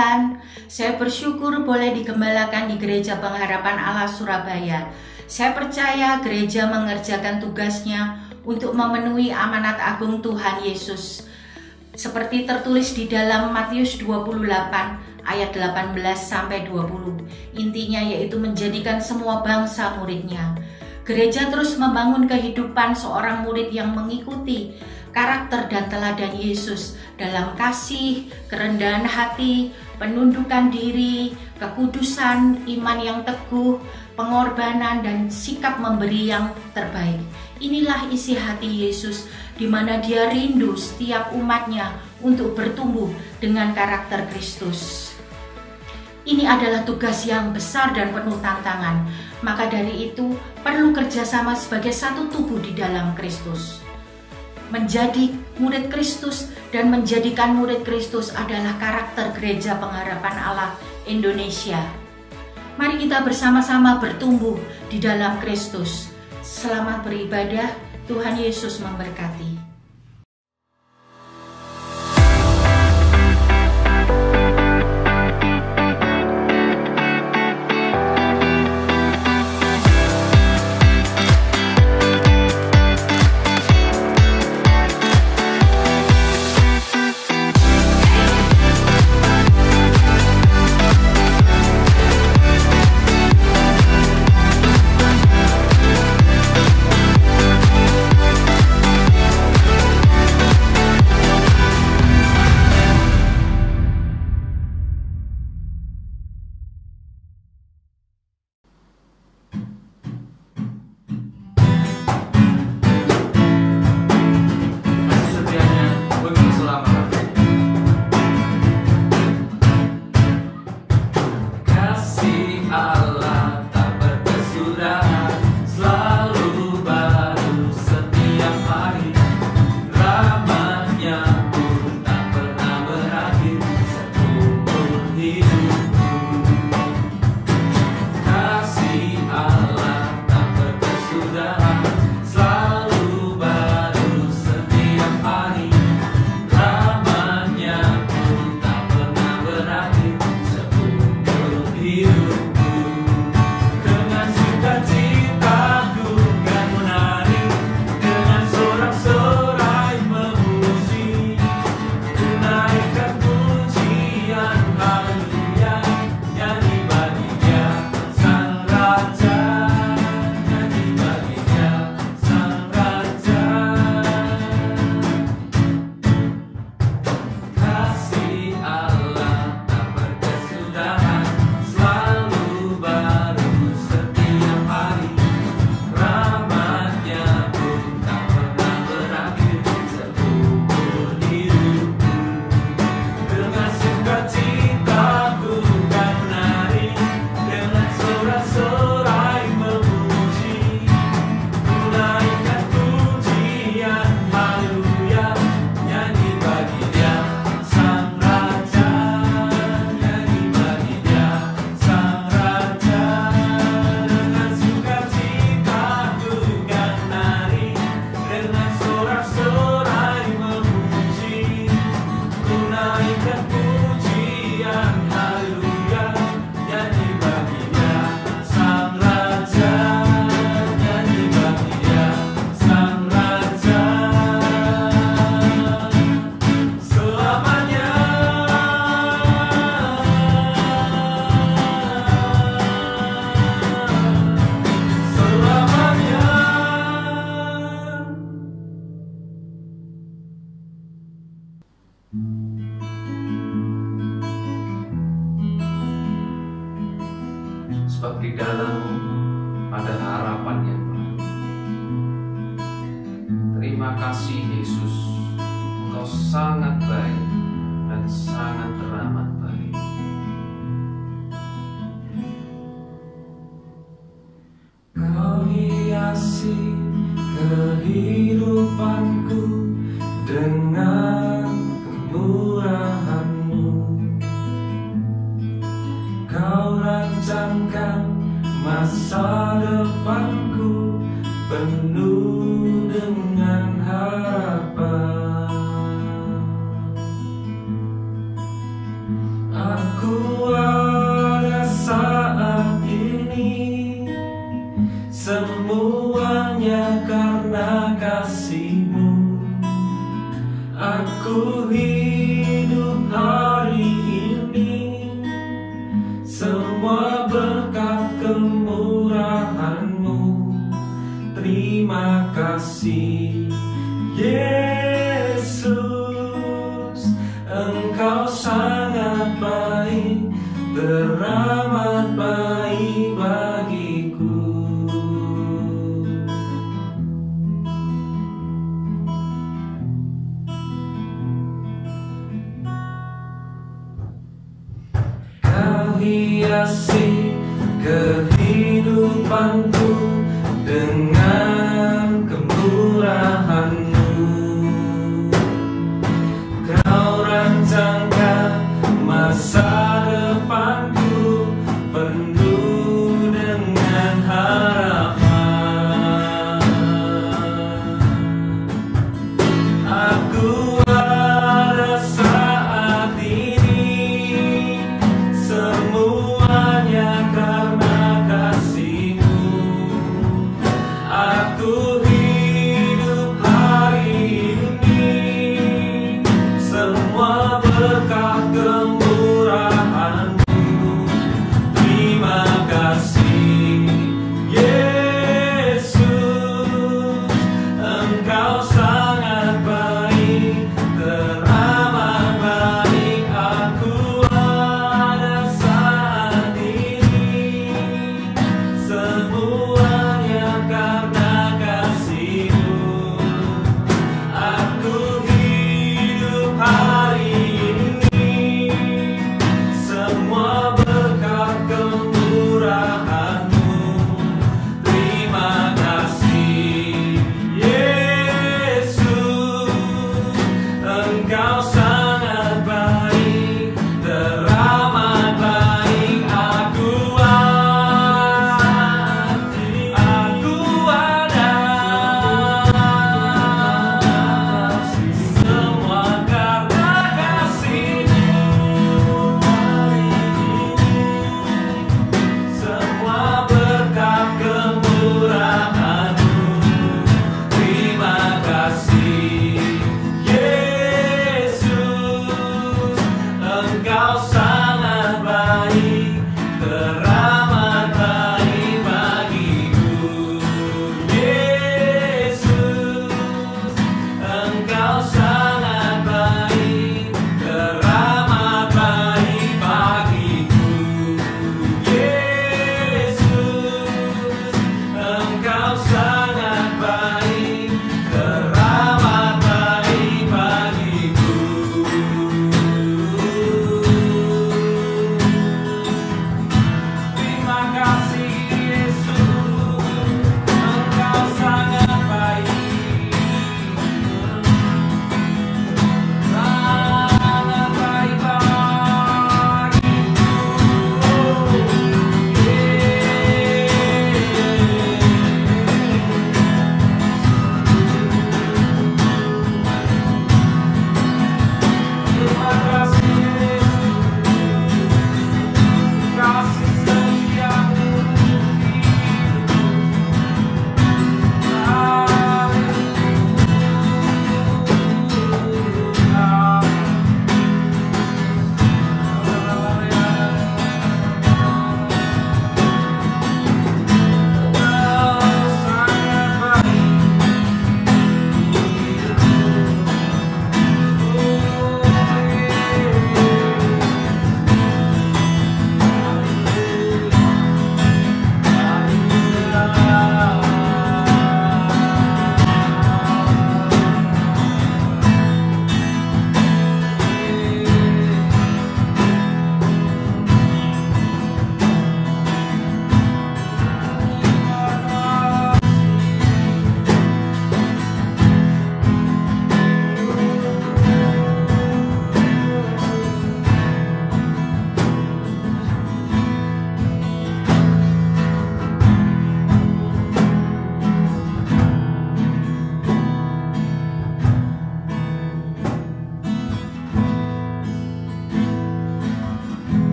Tuhan, saya bersyukur boleh digembalakan di Gereja Pengharapan Allah Surabaya. Saya percaya gereja mengerjakan tugasnya untuk memenuhi amanat agung Tuhan Yesus. Seperti tertulis di dalam Matius 28 ayat 18-20. Intinya yaitu menjadikan semua bangsa muridnya. Gereja terus membangun kehidupan seorang murid yang mengikuti karakter dan teladan Yesus dalam kasih, kerendahan hati, penundukan diri, kekudusan, iman yang teguh, pengorbanan, dan sikap memberi yang terbaik. Inilah isi hati Yesus, di mana Dia rindu setiap umatnya untuk bertumbuh dengan karakter Kristus. Ini adalah tugas yang besar dan penuh tantangan. Maka dari itu perlu kerjasama sebagai satu tubuh di dalam Kristus. Menjadi murid Kristus dan menjadikan murid Kristus adalah karakter Gereja Pengharapan Allah Indonesia. Mari kita bersama-sama bertumbuh di dalam Kristus. Selamat beribadah, Tuhan Yesus memberkati. Sebab di dalammu ada harapan yang baru. Terima kasih Yesus, Engkau sangat baik dan sangat teramat baik. Kau hiasi kehidupanku dengan kemurahan-Mu. Kau rancangkan masa depanku penuh dengan harapan. Aku semua berkat kemurahan-Mu. Terima kasih Yesus, Engkau sangat baik, teramat baik bagiku. Kau hiasi kehidupanku dengan kemurahan-Mu. Kau rancangkan masa depanku penuh dengan harapan. Aku ada saat ini, semuanya karena kasih-Mu. Aku hidup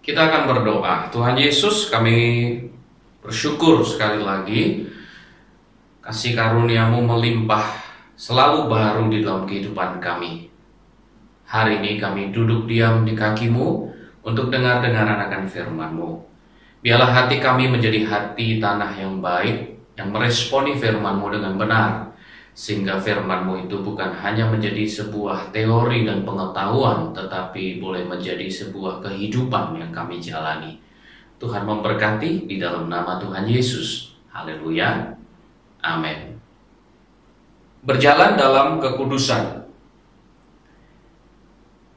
Kita akan berdoa. Tuhan Yesus, kami bersyukur sekali lagi kasih karunia-Mu melimpah selalu baru di dalam kehidupan kami. Hari ini kami duduk diam di kaki-Mu untuk dengar-dengaran akan firman-Mu. Biarlah hati kami menjadi hati tanah yang baik, yang meresponi firman-Mu dengan benar, sehingga firman-Mu itu bukan hanya menjadi sebuah teori dan pengetahuan, tetapi boleh menjadi sebuah kehidupan yang kami jalani. Tuhan memberkati di dalam nama Tuhan Yesus. Haleluya. Amin. Berjalan dalam kekudusan.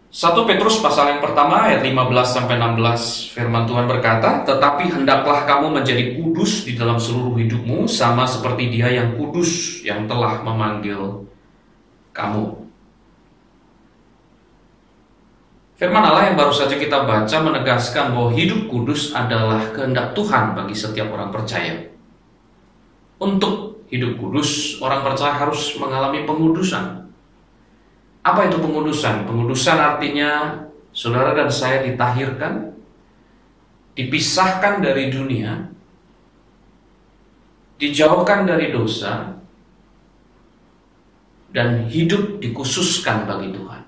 1 Petrus pasal yang pertama ayat 15-16 firman Tuhan berkata, "Tetapi hendaklah kamu menjadi kudus di dalam seluruh hidupmu, sama seperti Dia yang kudus yang telah memanggil kamu." Firman Allah yang baru saja kita baca menegaskan bahwa hidup kudus adalah kehendak Tuhan bagi setiap orang percaya. Untuk hidup kudus, orang percaya harus mengalami pengudusan. Apa itu pengudusan? Pengudusan artinya saudara dan saya ditahirkan, dipisahkan dari dunia, dijauhkan dari dosa, dan hidup dikhususkan bagi Tuhan.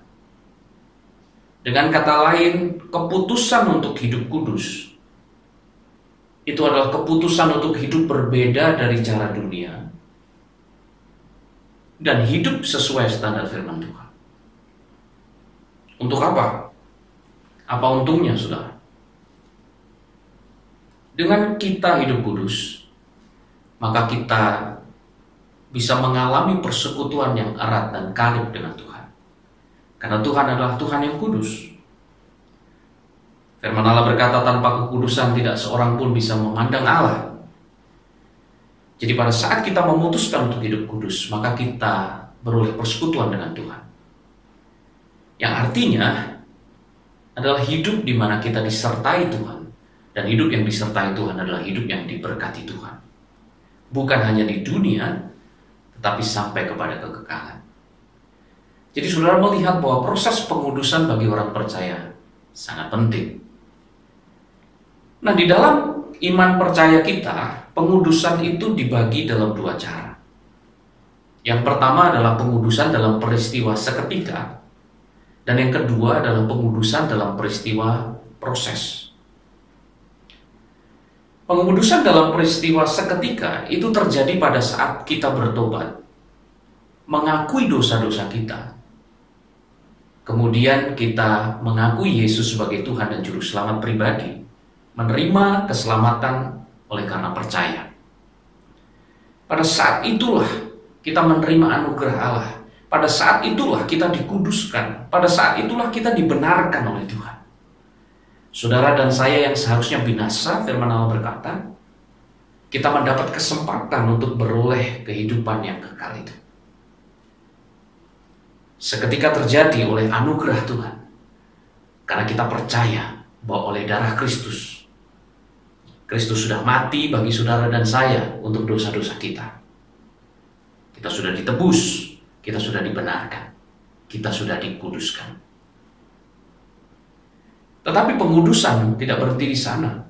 Dengan kata lain, keputusan untuk hidup kudus itu adalah keputusan untuk hidup berbeda dari cara dunia dan hidup sesuai standar firman Tuhan. Untuk apa? Apa untungnya, saudara? Dengan kita hidup kudus, maka kita bisa mengalami persekutuan yang erat dan karib dengan Tuhan. Karena Tuhan adalah Tuhan yang kudus. Firman Allah berkata, tanpa kekudusan tidak seorang pun bisa memandang Allah. Jadi pada saat kita memutuskan untuk hidup kudus, maka kita beroleh persekutuan dengan Tuhan. Yang artinya adalah hidup di mana kita disertai Tuhan. Dan hidup yang disertai Tuhan adalah hidup yang diberkati Tuhan. Bukan hanya di dunia, tetapi sampai kepada kekekalan. Jadi saudara melihat bahwa proses pengudusan bagi orang percaya sangat penting. Nah, di dalam iman percaya kita, pengudusan itu dibagi dalam dua cara. Yang pertama adalah pengudusan dalam peristiwa seketika, dan yang kedua adalah pengudusan dalam peristiwa proses. Pengudusan dalam peristiwa seketika itu terjadi pada saat kita bertobat, mengakui dosa-dosa kita, kemudian kita mengakui Yesus sebagai Tuhan dan Juru Selamat pribadi, menerima keselamatan oleh karena percaya. Pada saat itulah kita menerima anugerah Allah. Pada saat itulah kita dikuduskan. Pada saat itulah kita dibenarkan oleh Tuhan. Saudara dan saya yang seharusnya binasa, firman Allah berkata, kita mendapat kesempatan untuk beroleh kehidupan yang kekal itu. Seketika terjadi oleh anugerah Tuhan. Karena kita percaya bahwa oleh darah Kristus, Kristus sudah mati bagi saudara dan saya untuk dosa-dosa kita. Kita sudah ditebus, kita sudah dibenarkan, kita sudah dikuduskan. Tetapi pengudusan tidak berhenti di sana.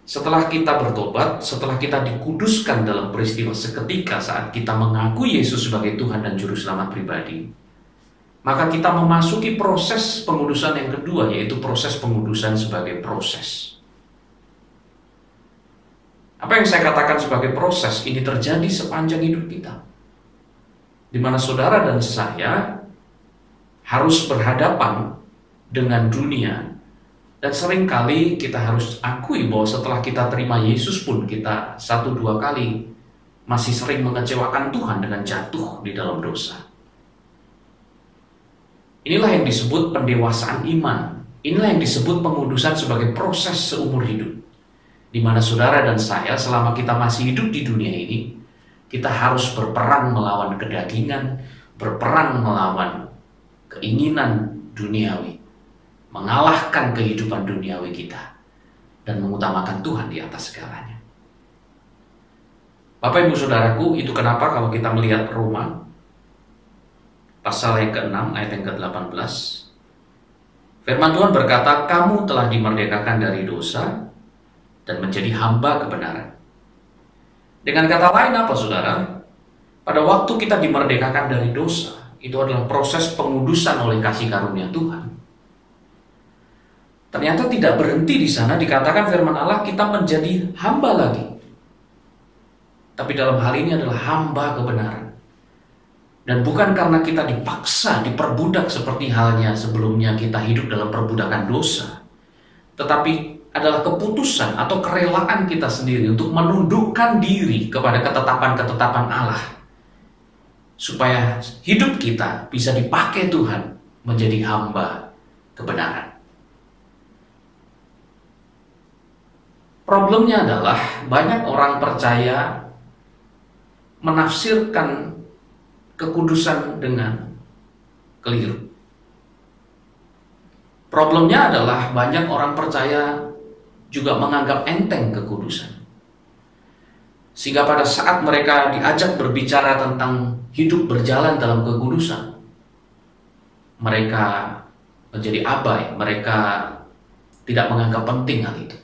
Setelah kita bertobat, setelah kita dikuduskan dalam peristiwa seketika saat kita mengakui Yesus sebagai Tuhan dan Juru Selamat pribadi, maka kita memasuki proses pengudusan yang kedua, yaitu proses pengudusan sebagai proses. Apa yang saya katakan sebagai proses ini terjadi sepanjang hidup kita, di mana saudara dan saya harus berhadapan dengan dunia, dan seringkali kita harus akui bahwa setelah kita terima Yesus pun kita 1-2 kali masih sering mengecewakan Tuhan dengan jatuh di dalam dosa. Inilah yang disebut pendewasaan iman. Inilah yang disebut pengudusan sebagai proses seumur hidup, di mana saudara dan saya selama kita masih hidup di dunia ini, kita harus berperang melawan kedagingan, berperang melawan keinginan duniawi, mengalahkan kehidupan duniawi kita, dan mengutamakan Tuhan di atas segalanya. Bapak Ibu Saudaraku, itu kenapa kalau kita melihat Roma pasal yang ke-6 ayat yang ke-18, Firman Tuhan berkata, kamu telah dimerdekakan dari dosa dan menjadi hamba kebenaran. Dengan kata lain apa, saudara? Pada waktu kita dimerdekakan dari dosa, itu adalah proses pengudusan oleh kasih karunia Tuhan. Ternyata tidak berhenti di sana, dikatakan firman Allah kita menjadi hamba lagi. Tapi dalam hal ini adalah hamba kebenaran. Dan bukan karena kita dipaksa, diperbudak seperti halnya sebelumnya kita hidup dalam perbudakan dosa. Tetapi adalah keputusan atau kerelaan kita sendiri untuk menundukkan diri kepada ketetapan-ketetapan Allah. Supaya hidup kita bisa dipakai Tuhan menjadi hamba kebenaran. Problemnya adalah banyak orang percaya menafsirkan kekudusan dengan keliru. Problemnya adalah banyak orang percaya juga menganggap enteng kekudusan. Sehingga pada saat mereka diajak berbicara tentang hidup berjalan dalam kekudusan, mereka menjadi abai, mereka tidak menganggap penting hal itu.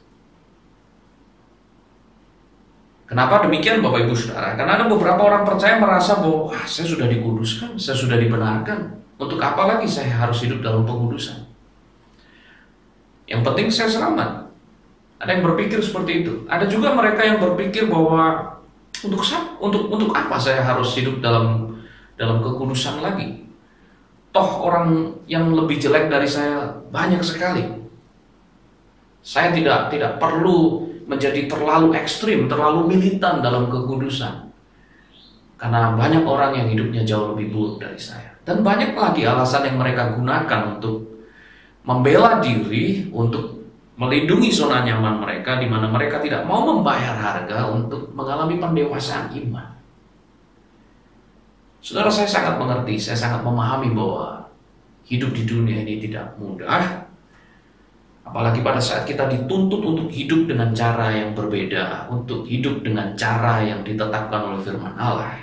Kenapa demikian Bapak Ibu Saudara? Karena ada beberapa orang percaya merasa bahwa saya sudah dikuduskan, saya sudah dibenarkan. Untuk apa lagi saya harus hidup dalam pengudusan? Yang penting saya selamat. Ada yang berpikir seperti itu. Ada juga mereka yang berpikir bahwa untuk apa saya harus hidup dalam kekudusan lagi? Toh orang yang lebih jelek dari saya banyak sekali. Saya tidak perlu menjadi terlalu ekstrim, terlalu militan dalam kekudusan. Karena banyak orang yang hidupnya jauh lebih buruk dari saya. Dan banyak lagi alasan yang mereka gunakan untuk membela diri, untuk melindungi zona nyaman mereka, di mana mereka tidak mau membayar harga untuk mengalami pendewasaan iman. Saudara, saya sangat mengerti, saya sangat memahami bahwa hidup di dunia ini tidak mudah. Apalagi pada saat kita dituntut untuk hidup dengan cara yang berbeda, untuk hidup dengan cara yang ditetapkan oleh firman Allah,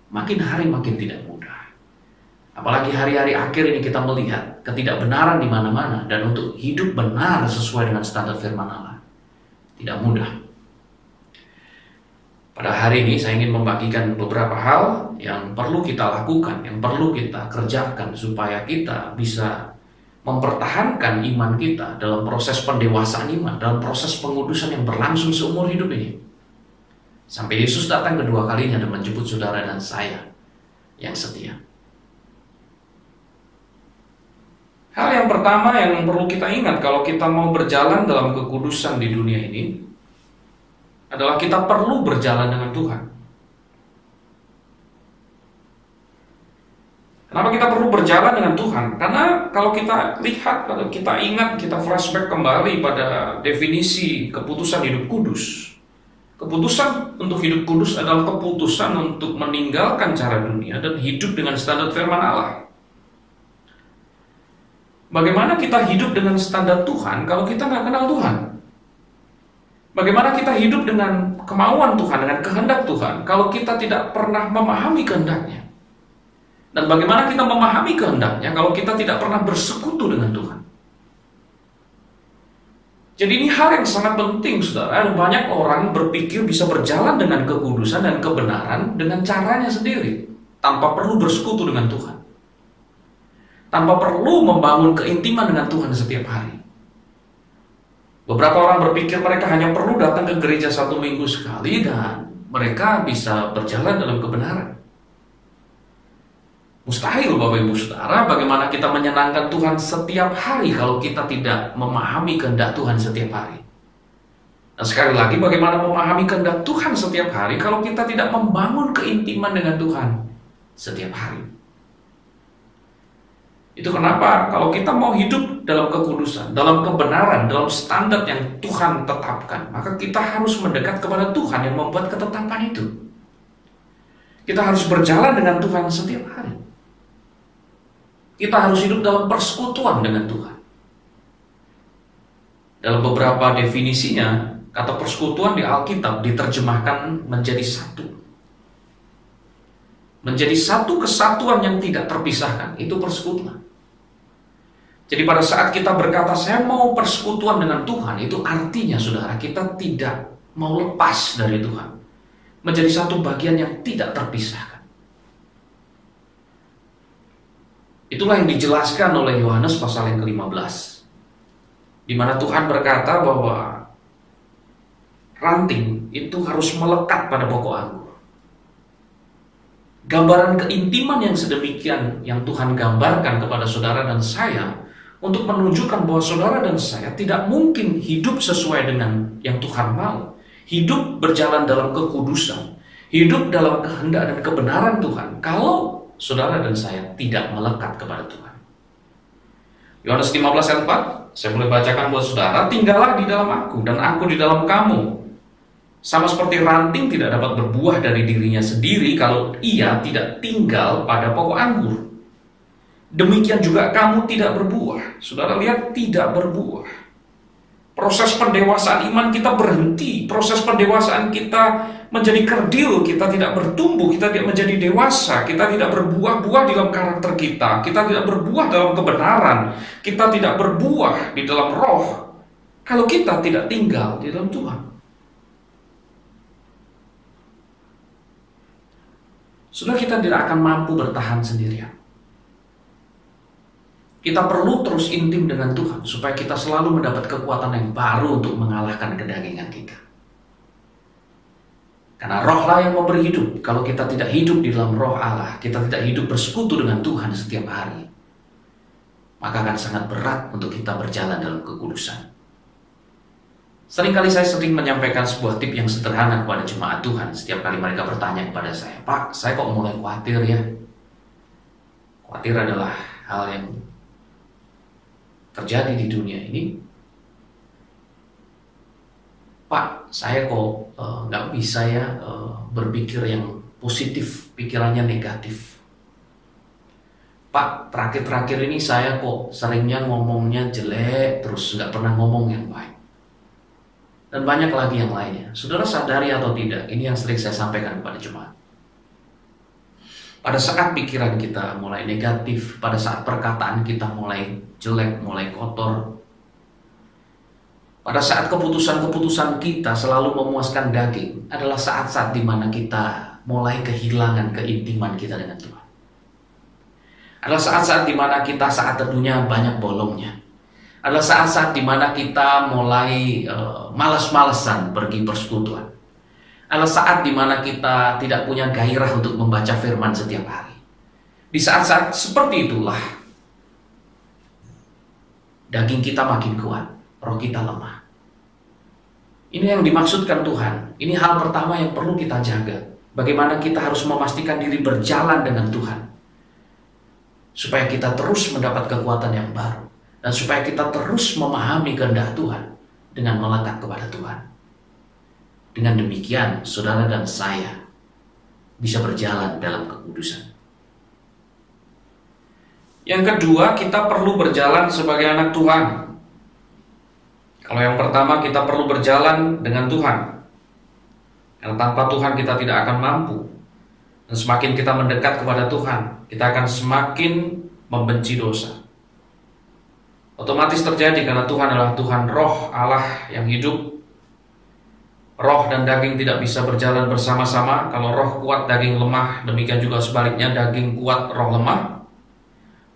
makin hari makin tidak mudah. Apalagi hari-hari akhir ini kita melihat ketidakbenaran di mana-mana, dan untuk hidup benar sesuai dengan standar firman Allah tidak mudah. Pada hari ini saya ingin membagikan beberapa hal yang perlu kita lakukan, yang perlu kita kerjakan supaya kita bisa mempertahankan iman kita dalam proses pendewasaan iman, dalam proses pengudusan yang berlangsung seumur hidup ini. Sampai Yesus datang kedua kalinya dan menjemput saudara dan saya yang setia. Hal yang pertama yang perlu kita ingat kalau kita mau berjalan dalam kekudusan di dunia ini adalah kita perlu berjalan dengan Tuhan. Kenapa kita perlu berjalan dengan Tuhan? Karena kalau kita lihat, kalau kita ingat, kita flashback kembali pada definisi keputusan hidup kudus. Keputusan untuk hidup kudus adalah keputusan untuk meninggalkan cara dunia dan hidup dengan standar firman Allah. Bagaimana kita hidup dengan standar Tuhan kalau kita nggak kenal Tuhan? Bagaimana kita hidup dengan kemauan Tuhan, dengan kehendak Tuhan kalau kita tidak pernah memahami kehendaknya? Dan bagaimana kita memahami kehendaknya kalau kita tidak pernah bersekutu dengan Tuhan? Jadi ini hal yang sangat penting, saudara. Ada banyak orang berpikir bisa berjalan dengan kekudusan dan kebenaran dengan caranya sendiri, tanpa perlu bersekutu dengan Tuhan, tanpa perlu membangun keintiman dengan Tuhan setiap hari. Beberapa orang berpikir mereka hanya perlu datang ke gereja 1 minggu sekali dan mereka bisa berjalan dalam kebenaran. Mustahil Bapak Ibu Saudara, bagaimana kita menyenangkan Tuhan setiap hari kalau kita tidak memahami kehendak Tuhan setiap hari. Dan sekali lagi, bagaimana memahami kehendak Tuhan setiap hari kalau kita tidak membangun keintiman dengan Tuhan setiap hari. Itu kenapa kalau kita mau hidup dalam kekudusan, dalam kebenaran, dalam standar yang Tuhan tetapkan, maka kita harus mendekat kepada Tuhan yang membuat ketetapan itu. Kita harus berjalan dengan Tuhan setiap hari. Kita harus hidup dalam persekutuan dengan Tuhan. Dalam beberapa definisinya, kata persekutuan di Alkitab diterjemahkan menjadi satu. Menjadi satu kesatuan yang tidak terpisahkan, itu persekutuan. Jadi pada saat kita berkata saya mau persekutuan dengan Tuhan, itu artinya saudara kita tidak mau lepas dari Tuhan. Menjadi satu bagian yang tidak terpisahkan. Itulah yang dijelaskan oleh Yohanes pasal yang ke-15. Di mana Tuhan berkata bahwa ranting itu harus melekat pada pokok anggur. Gambaran keintiman yang sedemikian yang Tuhan gambarkan kepada saudara dan saya untuk menunjukkan bahwa saudara dan saya tidak mungkin hidup sesuai dengan yang Tuhan mau. Hidup berjalan dalam kekudusan, hidup dalam kehendak dan kebenaran Tuhan kalau saudara dan saya tidak melekat kepada Tuhan. Yohanes 15 ayat 4, saya boleh bacakan buat saudara. Tinggallah di dalam aku dan aku di dalam kamu. Sama seperti ranting tidak dapat berbuah dari dirinya sendiri kalau ia tidak tinggal pada pokok anggur. Demikian juga kamu tidak berbuah. Saudara lihat, tidak berbuah. Proses pendewasaan iman kita berhenti. Proses pendewasaan kita menjadi kerdil. Kita tidak bertumbuh, kita tidak menjadi dewasa. Kita tidak berbuah-buah di dalam karakter kita. Kita tidak berbuah dalam kebenaran. Kita tidak berbuah di dalam roh kalau kita tidak tinggal di dalam Tuhan. Saudara, kita tidak akan mampu bertahan sendirian. Kita perlu terus intim dengan Tuhan supaya kita selalu mendapat kekuatan yang baru untuk mengalahkan kedagingan kita. Karena rohlah yang memberi hidup. Kalau kita tidak hidup di dalam roh Allah, kita tidak hidup bersekutu dengan Tuhan setiap hari, maka akan sangat berat untuk kita berjalan dalam kekudusan. Seringkali saya sering menyampaikan sebuah tip yang sederhana kepada jemaat Tuhan. Setiap kali mereka bertanya kepada saya, "Pak, saya kok mulai khawatir ya?" Khawatir adalah hal yang terjadi di dunia ini. "Pak, saya kok nggak bisa ya berpikir yang positif, pikirannya negatif. Pak, terakhir-terakhir ini saya kok seringnya ngomongnya jelek, terus nggak pernah ngomong yang baik." Dan banyak lagi yang lainnya. Saudara sadari atau tidak, ini yang sering saya sampaikan kepada jemaat. Pada saat pikiran kita mulai negatif, pada saat perkataan kita mulai jelek, mulai kotor, pada saat keputusan-keputusan kita selalu memuaskan daging, adalah saat-saat di mana kita mulai kehilangan keintiman kita dengan Tuhan. Adalah saat-saat di mana kita saat teduhnya banyak bolongnya. Adalah saat-saat di mana kita mulai malas-malesan pergi persekutuan. Adalah saat di mana kita tidak punya gairah untuk membaca firman setiap hari. Di saat-saat seperti itulah daging kita makin kuat, roh kita lemah. Ini yang dimaksudkan Tuhan. Ini hal pertama yang perlu kita jaga. Bagaimana kita harus memastikan diri berjalan dengan Tuhan, supaya kita terus mendapat kekuatan yang baru. Dan supaya kita terus memahami kehendak Tuhan dengan melekat kepada Tuhan. Dengan demikian, saudara dan saya bisa berjalan dalam kekudusan. Yang kedua, kita perlu berjalan sebagai anak Tuhan. Kalau yang pertama, kita perlu berjalan dengan Tuhan. Karena tanpa Tuhan kita tidak akan mampu. Dan semakin kita mendekat kepada Tuhan, kita akan semakin membenci dosa. Otomatis terjadi karena Tuhan adalah Tuhan roh Allah yang hidup. Roh dan daging tidak bisa berjalan bersama-sama. Kalau roh kuat, daging lemah. Demikian juga sebaliknya, daging kuat, roh lemah.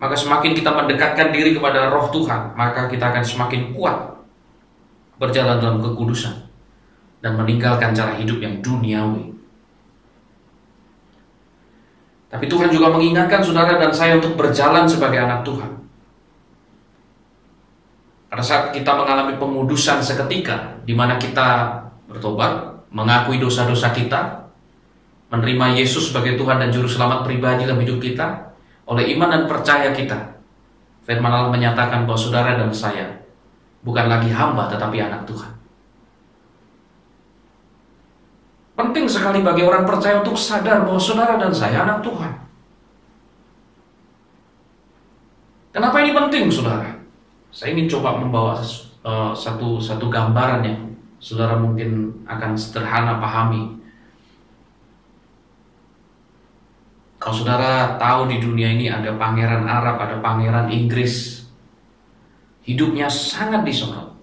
Maka semakin kita mendekatkan diri kepada roh Tuhan, maka kita akan semakin kuat berjalan dalam kekudusan dan meninggalkan cara hidup yang duniawi. Tapi Tuhan juga mengingatkan saudara dan saya untuk berjalan sebagai anak Tuhan. Pada saat kita mengalami pengudusan seketika, di mana kita bertobat, mengakui dosa-dosa kita, menerima Yesus sebagai Tuhan dan Juru Selamat pribadi dalam hidup kita, oleh iman dan percaya kita, firman Allah menyatakan bahwa saudara dan saya bukan lagi hamba tetapi anak Tuhan. Penting sekali bagi orang percaya untuk sadar bahwa saudara dan saya anak Tuhan. Kenapa ini penting, saudara? Saya ingin coba membawa satu gambaran yang saudara mungkin akan sederhana pahami. Kalau saudara tahu di dunia ini ada pangeran Arab, ada pangeran Inggris, hidupnya sangat disorot.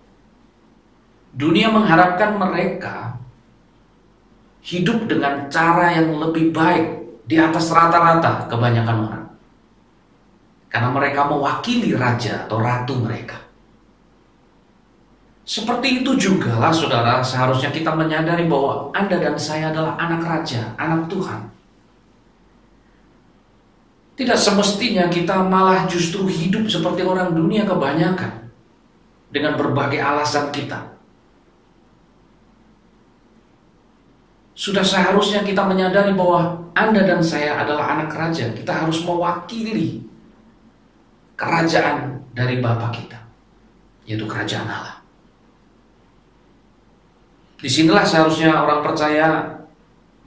Dunia mengharapkan mereka hidup dengan cara yang lebih baik di atas rata-rata kebanyakan orang. Karena mereka mewakili raja atau ratu mereka. Seperti itu juga lah saudara, seharusnya kita menyadari bahwa Anda dan saya adalah anak raja, anak Tuhan. Tidak semestinya kita malah justru hidup seperti orang dunia kebanyakan dengan berbagai alasan kita. Sudah seharusnya kita menyadari bahwa Anda dan saya adalah anak raja. Kita harus mewakili kerajaan dari Bapa kita, yaitu kerajaan Allah. Disinilah seharusnya orang percaya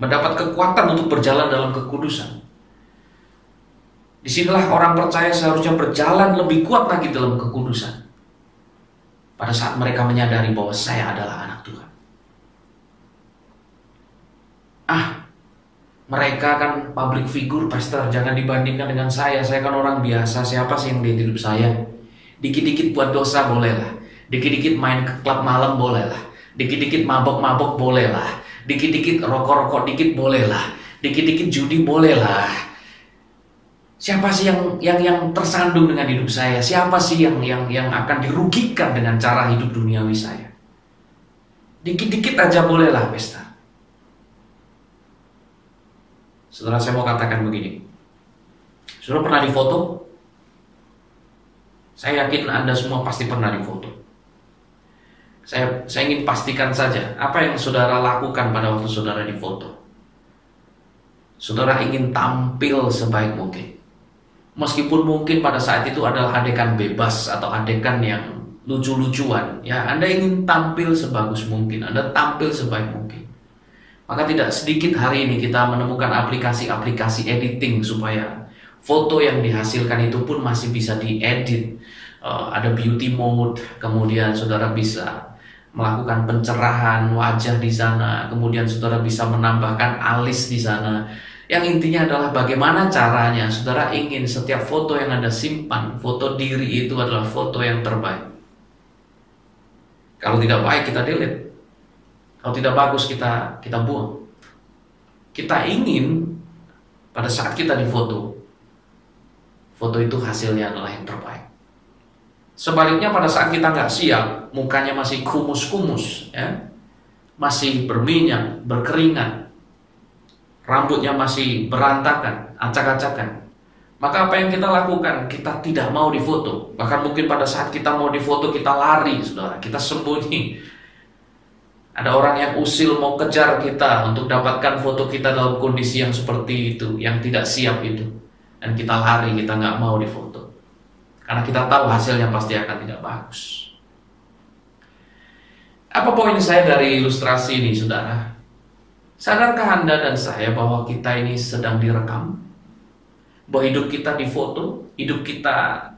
mendapat kekuatan untuk berjalan dalam kekudusan. Disinilah orang percaya seharusnya berjalan lebih kuat lagi dalam kekudusan. Pada saat mereka menyadari bahwa saya adalah anak Tuhan. Mereka kan public figure, pastor, jangan dibandingkan dengan saya. Saya kan orang biasa, siapa sih yang lihat hidup saya? Dikit-dikit buat dosa bolehlah. Dikit-dikit main ke klub malam bolehlah. Dikit-dikit mabok-mabok bolehlah. Dikit-dikit rokok-rokok dikit bolehlah. Dikit-dikit judi bolehlah. Siapa sih yang tersandung dengan hidup saya? Siapa sih yang akan dirugikan dengan cara hidup duniawi saya? Dikit-dikit aja bolehlah pesta. Saudara, saya mau katakan begini. Saudara pernah difoto? Saya yakin Anda semua pasti pernah difoto. Saya ingin pastikan saja apa yang saudara lakukan pada waktu saudara difoto. Saudara ingin tampil sebaik mungkin. Meskipun mungkin pada saat itu adalah adegan bebas atau adegan yang lucu-lucuan, ya Anda ingin tampil sebagus mungkin, Anda tampil sebaik mungkin. Maka tidak sedikit hari ini kita menemukan aplikasi-aplikasi editing supaya foto yang dihasilkan itu pun masih bisa diedit. Ada beauty mode, kemudian saudara bisa melakukan pencerahan wajah di sana, kemudian saudara bisa menambahkan alis di sana. Yang intinya adalah bagaimana caranya saudara ingin setiap foto yang Anda simpan, foto diri itu adalah foto yang terbaik. Kalau tidak baik kita delete. Kalau tidak bagus kita buang. Kita ingin pada saat kita difoto, foto itu hasilnya adalah yang terbaik. Sebaliknya pada saat kita nggak siap, mukanya masih kumus-kumus, ya, masih berminyak, berkeringat, rambutnya masih berantakan, acak-acakan, maka apa yang kita lakukan? Kita tidak mau difoto. Bahkan mungkin pada saat kita mau difoto kita lari, saudara, kita sembunyi. Ada orang yang usil mau kejar kita untuk dapatkan foto kita dalam kondisi yang seperti itu, yang tidak siap itu, dan kita lari, kita nggak mau difoto karena kita tahu hasilnya pasti akan tidak bagus. Apa poin saya dari ilustrasi ini, saudara? Sadarkah Anda dan saya bahwa kita ini sedang direkam? Bahwa hidup kita difoto, hidup kita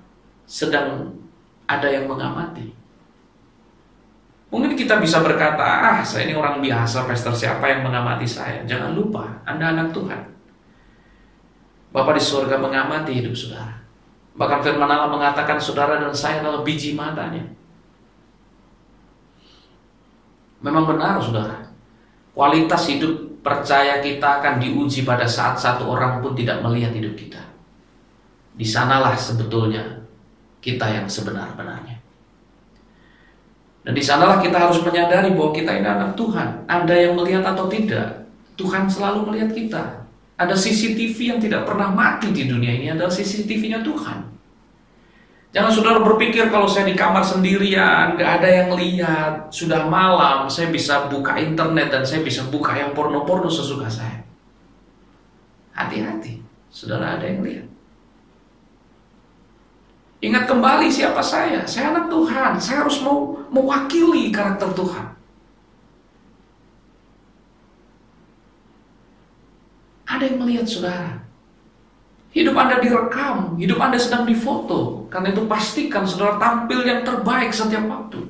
sedang ada yang mengamati. Mungkin kita bisa berkata, saya ini orang biasa, pastor, siapa yang mengamati saya? Jangan lupa, Anda anak Tuhan. Bapa di surga mengamati hidup saudara. Bahkan firman Allah mengatakan saudara dan saya adalah biji matanya. Memang benar saudara, kualitas hidup percaya kita akan diuji pada saat satu orang pun tidak melihat hidup kita. Di sanalah sebetulnya kita yang sebenar-benarnya. Dan di sanalah kita harus menyadari bahwa kita ini anak Tuhan. Anda yang melihat atau tidak, Tuhan selalu melihat kita. Ada CCTV yang tidak pernah mati di dunia ini, adalah CCTV-nya Tuhan. Jangan saudara berpikir kalau saya di kamar sendirian, gak ada yang lihat, sudah malam, saya bisa buka internet dan saya bisa buka yang porno-porno sesuka saya. Hati-hati, saudara, ada yang lihat. Ingat kembali siapa saya anak Tuhan, saya harus mewakili karakter Tuhan. Ada yang melihat saudara. Hidup Anda direkam, hidup Anda sedang difoto. Karena itu pastikan saudara tampil yang terbaik setiap waktu.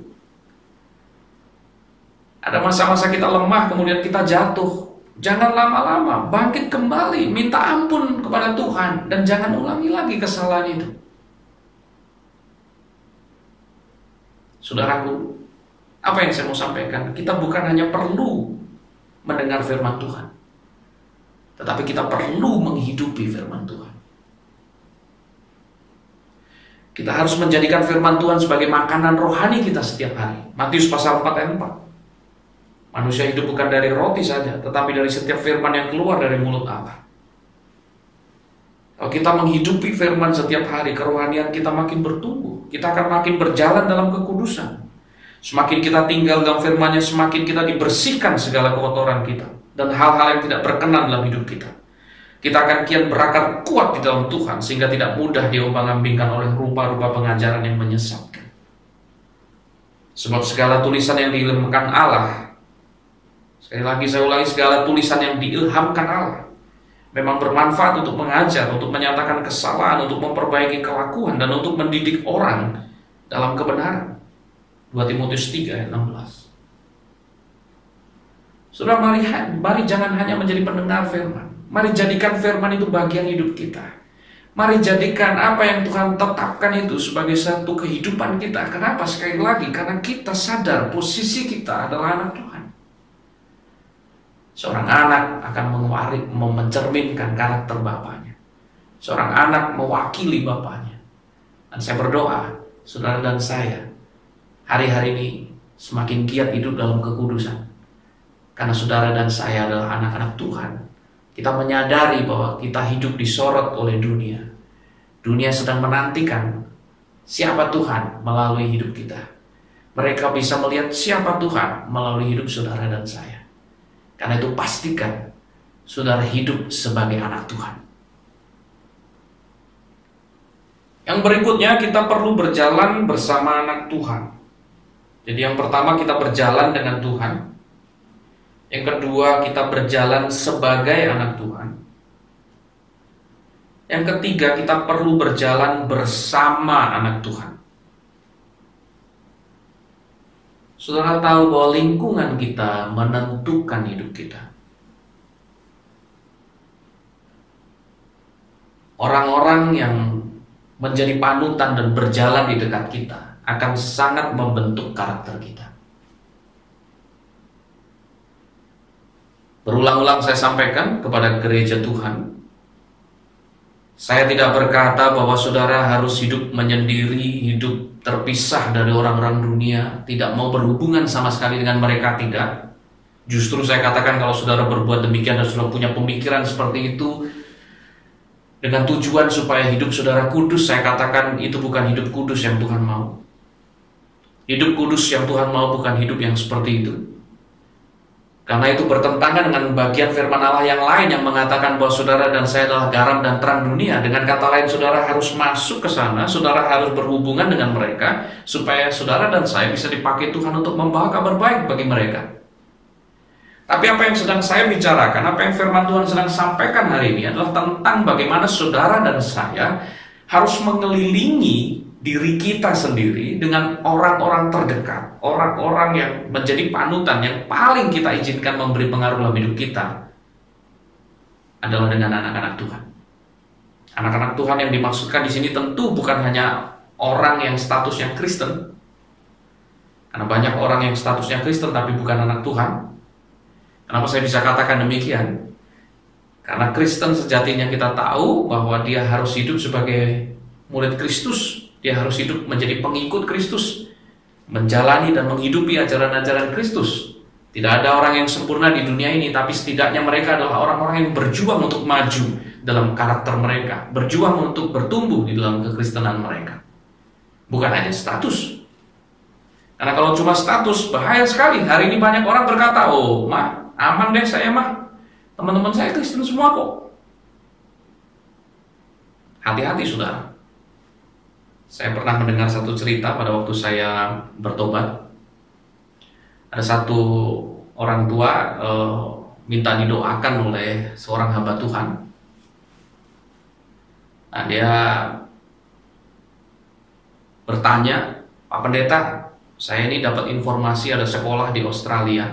Ada masa-masa kita lemah, kemudian kita jatuh. Jangan lama-lama, bangkit kembali, minta ampun kepada Tuhan, dan jangan ulangi lagi kesalahan itu. Saudaraku, apa yang saya mau sampaikan? Kita bukan hanya perlu mendengar firman Tuhan, tetapi kita perlu menghidupi firman Tuhan. Kita harus menjadikan firman Tuhan sebagai makanan rohani kita setiap hari. Matius pasal 4 ayat 4. Manusia hidup bukan dari roti saja, tetapi dari setiap firman yang keluar dari mulut Allah. Kalau kita menghidupi firman setiap hari, kerohanian kita makin bertumbuh. Kita akan makin berjalan dalam kekudusan. Semakin kita tinggal dalam firman-Nya, semakin kita dibersihkan segala kotoran kita dan hal-hal yang tidak berkenan dalam hidup kita. Kita akan kian berakar kuat di dalam Tuhan, sehingga tidak mudah diombang-ambingkan oleh rupa-rupa pengajaran yang menyesatkan. Sebab segala tulisan yang diilhamkan Allah, sekali lagi saya ulangi, segala tulisan yang diilhamkan Allah memang bermanfaat untuk mengajar, untuk menyatakan kesalahan, untuk memperbaiki kelakuan, dan untuk mendidik orang dalam kebenaran. 2 Timotius 3 ayat 16. Saudara, mari jangan hanya menjadi pendengar firman. Mari jadikan firman itu bagian hidup kita. Mari jadikan apa yang Tuhan tetapkan itu sebagai satu kehidupan kita. Kenapa? Sekali lagi, karena kita sadar posisi kita adalah anak Tuhan. Seorang anak akan mencerminkan karakter bapaknya. Seorang anak mewakili bapaknya. Dan saya berdoa, saudara dan saya, hari-hari ini semakin giat hidup dalam kekudusan. Karena saudara dan saya adalah anak-anak Tuhan. Kita menyadari bahwa kita hidup disorot oleh dunia. Dunia sedang menantikan siapa Tuhan melalui hidup kita. Mereka bisa melihat siapa Tuhan melalui hidup saudara dan saya. Karena itu pastikan saudara hidup sebagai anak Tuhan. Yang berikutnya, kita perlu berjalan bersama anak Tuhan. Jadi yang pertama, kita berjalan dengan Tuhan. Yang kedua, kita berjalan sebagai anak Tuhan. Yang ketiga, kita perlu berjalan bersama anak Tuhan. Saudara tahu bahwa lingkungan kita menentukan hidup kita. Orang-orang yang menjadi panutan dan berjalan di dekat kita akan sangat membentuk karakter kita. Berulang-ulang saya sampaikan kepada gereja Tuhan, saya tidak berkata bahwa saudara harus hidup menyendiri, hidup terpisah dari orang-orang dunia, tidak mau berhubungan sama sekali dengan mereka, tidak. Justru saya katakan kalau saudara berbuat demikian dan saudara punya pemikiran seperti itu dengan tujuan supaya hidup saudara kudus, saya katakan itu bukan hidup kudus yang Tuhan mau. Hidup kudus yang Tuhan mau bukan hidup yang seperti itu. Karena itu bertentangan dengan bagian firman Allah yang lain yang mengatakan bahwa saudara dan saya adalah garam dan terang dunia. Dengan kata lain, saudara harus masuk ke sana, saudara harus berhubungan dengan mereka, supaya saudara dan saya bisa dipakai Tuhan untuk membawa kabar baik bagi mereka. Tapi apa yang sedang saya bicarakan, apa yang firman Tuhan sedang sampaikan hari ini adalah tentang bagaimana saudara dan saya harus mengelilingi diri kita sendiri dengan orang-orang terdekat, orang-orang yang menjadi panutan, yang paling kita izinkan memberi pengaruh dalam hidup kita adalah dengan anak-anak Tuhan. Anak-anak Tuhan yang dimaksudkan di sini tentu bukan hanya orang yang statusnya Kristen, karena banyak orang yang statusnya Kristen tapi bukan anak Tuhan. Kenapa saya bisa katakan demikian? Karena Kristen sejatinya kita tahu bahwa dia harus hidup sebagai murid Kristus. Dia harus hidup menjadi pengikut Kristus, menjalani dan menghidupi ajaran-ajaran Kristus. Tidak ada orang yang sempurna di dunia ini, tapi setidaknya mereka adalah orang-orang yang berjuang untuk maju dalam karakter mereka, berjuang untuk bertumbuh di dalam kekristenan mereka. Bukan hanya status. Karena kalau cuma status, bahaya sekali. Hari ini banyak orang berkata, oh mah, aman deh saya mah, teman-teman saya Kristen semua kok. Hati-hati saudara. Saya pernah mendengar satu cerita pada waktu saya bertobat. Ada satu orang tua minta didoakan oleh seorang hamba Tuhan. Nah, dia bertanya, Pak Pendeta, saya ini dapat informasi ada sekolah di Australia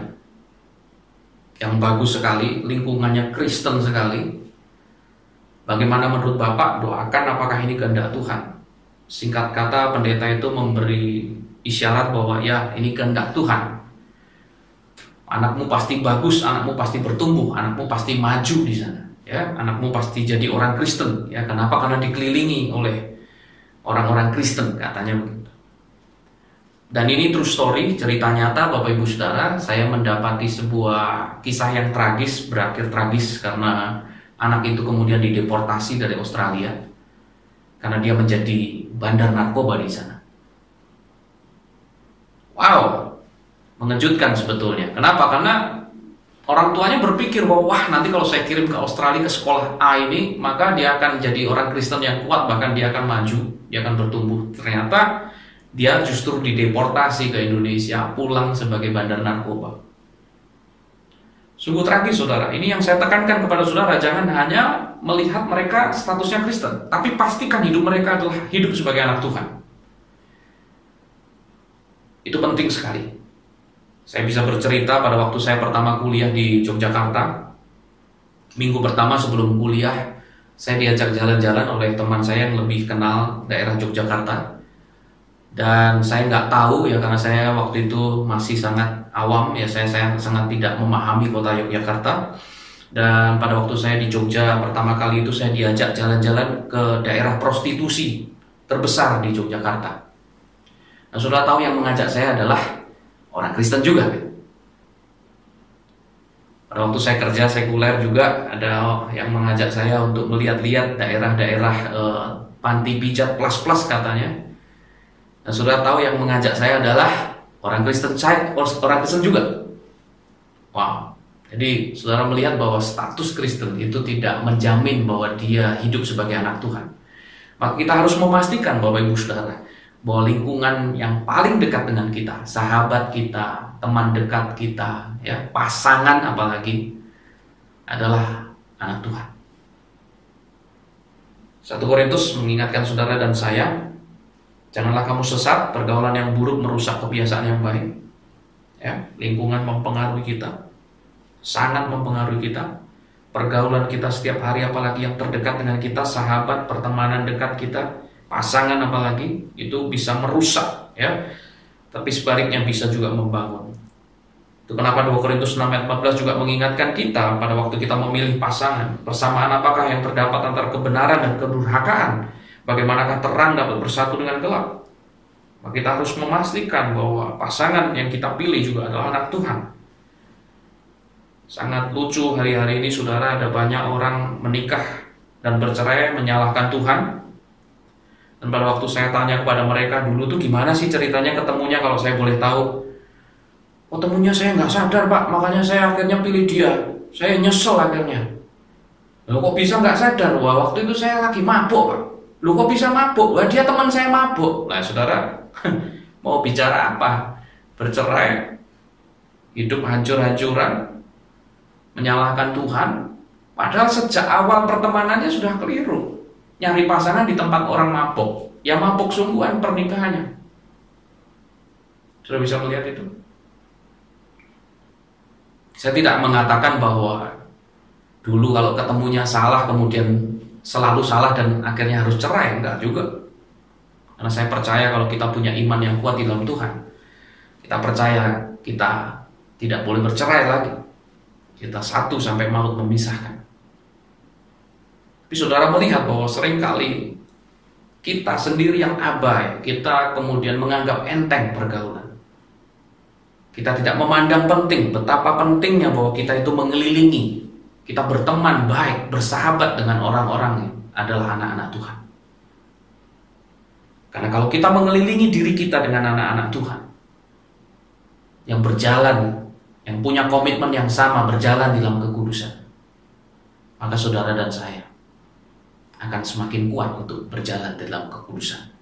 yang bagus sekali, lingkungannya Kristen sekali. Bagaimana menurut Bapak, doakan apakah ini kehendak Tuhan? Singkat kata, pendeta itu memberi isyarat bahwa ya ini kehendak Tuhan. Anakmu pasti bagus, anakmu pasti bertumbuh, anakmu pasti maju di sana. Ya, anakmu pasti jadi orang Kristen. Ya, kenapa? Karena dikelilingi oleh orang-orang Kristen, katanya begitu. Dan ini true story, cerita nyata Bapak Ibu Saudara. Saya mendapati sebuah kisah yang tragis, berakhir tragis karena anak itu kemudian dideportasi dari Australia karena dia menjadi bandar narkoba di sana. Wow, mengejutkan sebetulnya. Kenapa? Karena orang tuanya berpikir bahwa wah, nanti kalau saya kirim ke Australia ke sekolah A ini, maka dia akan jadi orang Kristen yang kuat, bahkan dia akan maju, dia akan bertumbuh. Ternyata dia justru dideportasi ke Indonesia, pulang sebagai bandar narkoba. Sungguh tragis, saudara. Ini yang saya tekankan kepada saudara, jangan hanya melihat mereka statusnya Kristen, tapi pastikan hidup mereka adalah hidup sebagai anak Tuhan. Itu penting sekali. Saya bisa bercerita pada waktu saya pertama kuliah di Yogyakarta. Minggu pertama sebelum kuliah, saya diajak jalan-jalan oleh teman saya yang lebih kenal daerah Yogyakarta. Dan saya nggak tahu ya, karena saya waktu itu masih sangat awam ya, saya sangat tidak memahami kota Yogyakarta. Dan pada waktu saya di Jogja pertama kali itu, saya diajak jalan-jalan ke daerah prostitusi terbesar di Yogyakarta. Nah, saudara tahu yang mengajak saya adalah orang Kristen juga. Pada waktu saya kerja sekuler juga ada yang mengajak saya untuk melihat-lihat daerah-daerah panti pijat plus-plus katanya. Nah, saudara tahu yang mengajak saya adalah orang Kristen juga. Wow. Jadi saudara melihat bahwa status Kristen itu tidak menjamin bahwa dia hidup sebagai anak Tuhan. Maka kita harus memastikan Bapak Ibu Saudara bahwa lingkungan yang paling dekat dengan kita, sahabat kita, teman dekat kita, ya, pasangan apalagi, adalah anak Tuhan. 1 Korintus mengingatkan saudara dan saya, janganlah kamu sesat, pergaulan yang buruk merusak kebiasaan yang baik. Ya, lingkungan mempengaruhi kita, sangat mempengaruhi kita. Pergaulan kita setiap hari, apalagi yang terdekat dengan kita, sahabat, pertemanan dekat kita, pasangan apalagi, itu bisa merusak, ya. Tapi sebaliknya bisa juga membangun. Itu kenapa 2 Korintus 6 ayat 14 juga mengingatkan kita pada waktu kita memilih pasangan, persamaan apakah yang terdapat antara kebenaran dan kedurhakaan, bagaimanakah terang dapat bersatu dengan gelap. Maka kita harus memastikan bahwa pasangan yang kita pilih juga adalah anak Tuhan. Sangat lucu hari-hari ini saudara, ada banyak orang menikah dan bercerai menyalahkan Tuhan. Dan pada waktu saya tanya kepada mereka, dulu tuh gimana sih ceritanya ketemunya, kalau saya boleh tahu? Ketemunya saya nggak sadar Pak, makanya saya akhirnya pilih dia. Saya nyesel akhirnya. Loh kok bisa nggak sadar? Wah, waktu itu saya lagi mabuk Pak. Loh kok bisa mabuk? Wah, dia teman saya mabuk. Nah saudara, mau bicara apa? Bercerai, hidup hancur-hancuran, menyalahkan Tuhan. Padahal sejak awal pertemanannya sudah keliru. Nyari pasangan di tempat orang mabuk, ya mabuk sungguhan pernikahannya. Sudah bisa melihat itu? Saya tidak mengatakan bahwa dulu kalau ketemunya salah kemudian selalu salah dan akhirnya harus cerai, enggak juga. Karena saya percaya kalau kita punya iman yang kuat di dalam Tuhan, kita percaya kita tidak boleh bercerai lagi. Kita satu sampai maut memisahkan. Tapi saudara melihat bahwa seringkali kita sendiri yang abai, kita kemudian menganggap enteng pergaulan. Kita tidak memandang penting, betapa pentingnya bahwa kita itu mengelilingi, kita berteman baik, bersahabat dengan orang-orang yang adalah anak-anak Tuhan. Karena kalau kita mengelilingi diri kita dengan anak-anak Tuhan yang berjalan, yang punya komitmen yang sama, berjalan di dalam kekudusan, maka saudara dan saya akan semakin kuat untuk berjalan dalam kekudusan.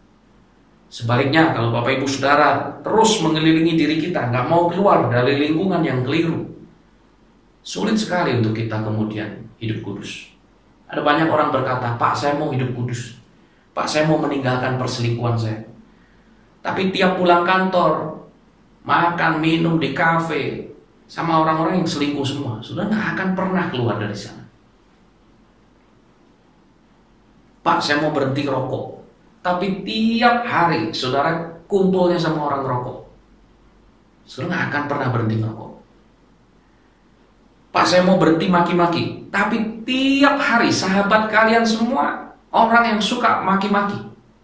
Sebaliknya, kalau Bapak Ibu Saudara terus mengelilingi diri kita, nggak mau keluar dari lingkungan yang keliru, sulit sekali untuk kita kemudian hidup kudus. Ada banyak orang berkata, Pak saya mau hidup kudus, Pak saya mau meninggalkan perselingkuhan saya. Tapi tiap pulang kantor, makan, minum di kafe, sama orang-orang yang selingkuh semua, sudah nggak akan pernah keluar dari sana. Pak saya mau berhenti rokok, tapi tiap hari saudara kumpulnya sama orang rokok, saudara nggak akan pernah berhenti merokok. Pak, saya mau berhenti maki-maki, tapi tiap hari sahabat kalian semua orang yang suka maki-maki,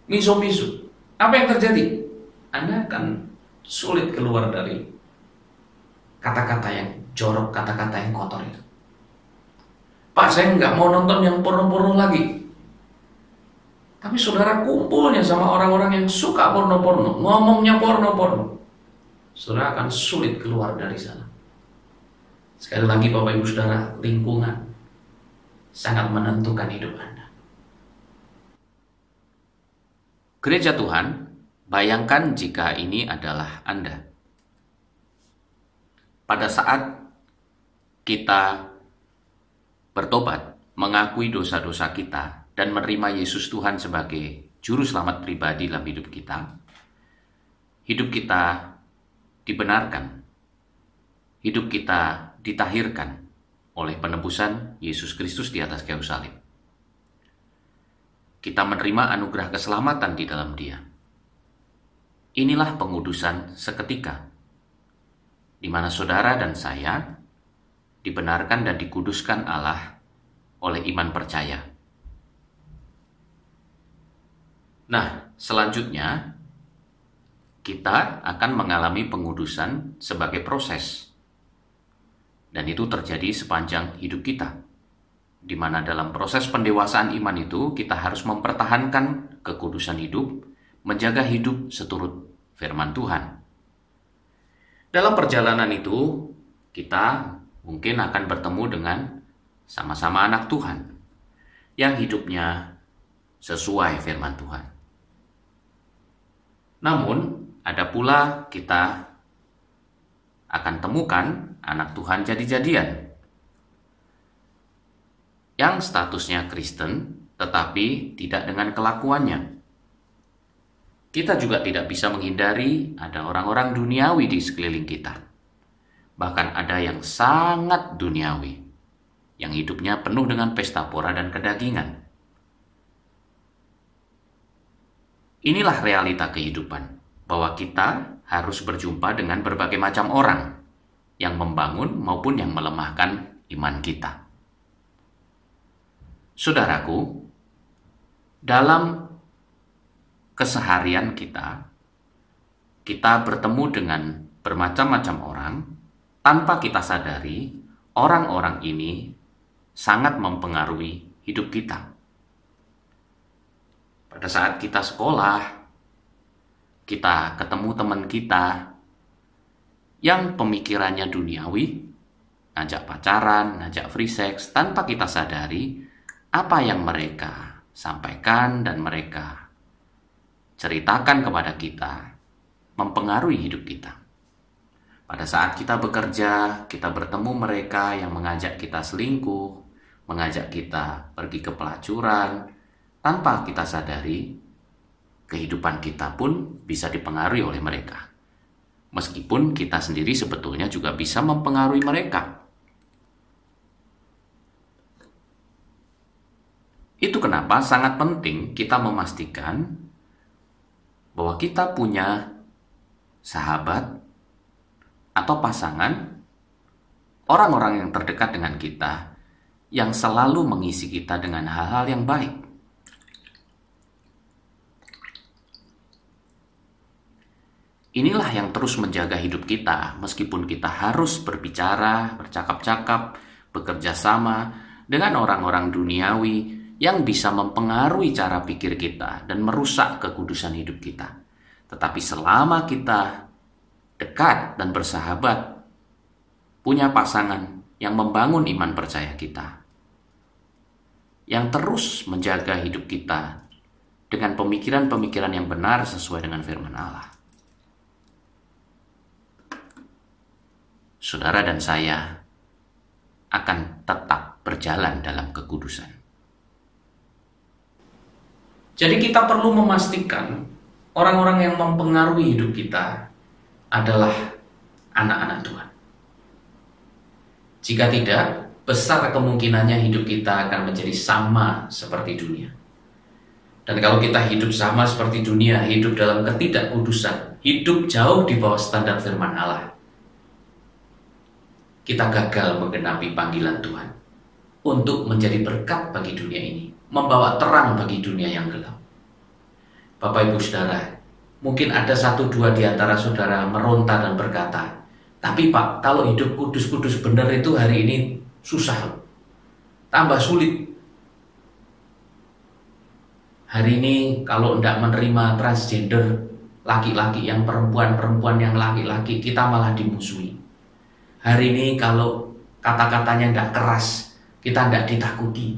miso-miso. Apa yang terjadi? Anda akan sulit keluar dari kata-kata yang jorok, kata-kata yang kotor itu. Pak, saya nggak mau nonton yang porno-porno lagi. Tapi saudara kumpulnya sama orang-orang yang suka porno-porno, ngomongnya porno-porno, saudara akan sulit keluar dari sana. Sekali lagi Bapak Ibu Saudara, lingkungan sangat menentukan hidup Anda. Gereja Tuhan, bayangkan jika ini adalah Anda. Pada saat kita bertobat, mengakui dosa-dosa kita, dan menerima Yesus Tuhan sebagai juru selamat pribadi dalam hidup kita dibenarkan, hidup kita ditahirkan oleh penebusan Yesus Kristus di atas kayu salib. Kita menerima anugerah keselamatan di dalam Dia. Inilah pengudusan seketika, di mana saudara dan saya dibenarkan dan dikuduskan Allah oleh iman percaya. Nah, selanjutnya kita akan mengalami pengudusan sebagai proses. Dan itu terjadi sepanjang hidup kita, di mana dalam proses pendewasaan iman itu kita harus mempertahankan kekudusan hidup, menjaga hidup seturut firman Tuhan. Dalam perjalanan itu, kita mungkin akan bertemu dengan sama-sama anak Tuhan yang hidupnya sesuai firman Tuhan. Namun, ada pula kita akan temukan anak Tuhan jadi-jadian yang statusnya Kristen tetapi tidak dengan kelakuannya. Kita juga tidak bisa menghindari ada orang-orang duniawi di sekeliling kita. Bahkan ada yang sangat duniawi, yang hidupnya penuh dengan pesta pora dan kedagingan. Inilah realita kehidupan, bahwa kita harus berjumpa dengan berbagai macam orang yang membangun maupun yang melemahkan iman kita. Saudaraku, dalam keseharian kita bertemu dengan bermacam-macam orang tanpa kita sadari orang-orang ini sangat mempengaruhi hidup kita. Pada saat kita sekolah, kita ketemu teman kita yang pemikirannya duniawi, ngajak pacaran, ngajak free sex, tanpa kita sadari apa yang mereka sampaikan dan mereka ceritakan kepada kita mempengaruhi hidup kita. Pada saat kita bekerja, kita bertemu mereka yang mengajak kita selingkuh, mengajak kita pergi ke pelacuran, tanpa kita sadari kehidupan kita pun bisa dipengaruhi oleh mereka. Meskipun kita sendiri sebetulnya juga bisa mempengaruhi mereka. Itu kenapa sangat penting kita memastikan bahwa kita punya sahabat atau pasangan, orang-orang yang terdekat dengan kita, yang selalu mengisi kita dengan hal-hal yang baik. Inilah yang terus menjaga hidup kita, meskipun kita harus berbicara, bercakap-cakap, bekerja sama dengan orang-orang duniawi yang bisa mempengaruhi cara pikir kita dan merusak kekudusan hidup kita. Tetapi selama kita dekat dan bersahabat, punya pasangan yang membangun iman percaya kita, yang terus menjaga hidup kita dengan pemikiran-pemikiran yang benar sesuai dengan firman Allah, saudara dan saya akan tetap berjalan dalam kekudusan. Jadi kita perlu memastikan orang-orang yang mempengaruhi hidup kita adalah anak-anak Tuhan. Jika tidak, besar kemungkinannya hidup kita akan menjadi sama seperti dunia. Dan kalau kita hidup sama seperti dunia, hidup dalam ketidakkudusan, hidup jauh di bawah standar firman Allah, kita gagal menggenapi panggilan Tuhan untuk menjadi berkat bagi dunia ini, membawa terang bagi dunia yang gelap. Bapak Ibu Saudara, mungkin ada 1-2 di antara saudara meronta dan berkata, tapi Pak, kalau hidup kudus-kudus benar itu hari ini susah, tambah sulit. Hari ini kalau tidak menerima transgender, laki-laki yang perempuan, perempuan yang laki-laki, kita malah dimusuhi. Hari ini kalau kata-katanya tidak keras, kita tidak ditakuti.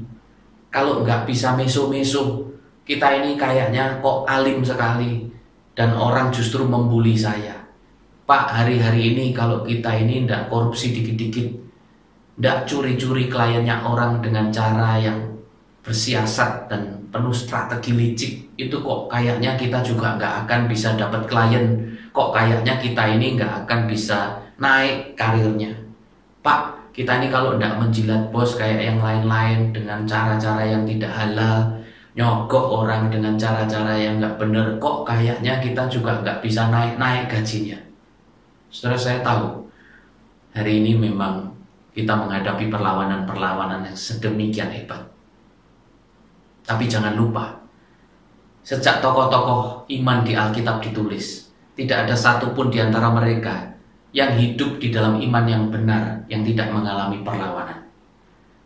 Kalau nggak bisa meso-meso, kita ini kayaknya kok alim sekali, dan orang justru membuli saya. Pak, hari-hari ini kalau kita ini tidak korupsi dikit-dikit, tidak curi-curi kliennya orang dengan cara yang bersiasat dan penuh strategi licik, itu kok kayaknya kita juga nggak akan bisa dapat klien. Kok kayaknya kita ini nggak akan bisa naik karirnya. Pak, kita ini kalau tidak menjilat bos kayak yang lain-lain dengan cara-cara yang tidak halal, nyogok orang dengan cara-cara yang nggak benar, kok kayaknya kita juga nggak bisa naik gajinya. Saudara, saya tahu hari ini memang kita menghadapi perlawanan-perlawanan yang sedemikian hebat. Tapi jangan lupa, sejak tokoh-tokoh iman di Alkitab ditulis, tidak ada satupun di antara mereka yang hidup di dalam iman yang benar, yang tidak mengalami perlawanan.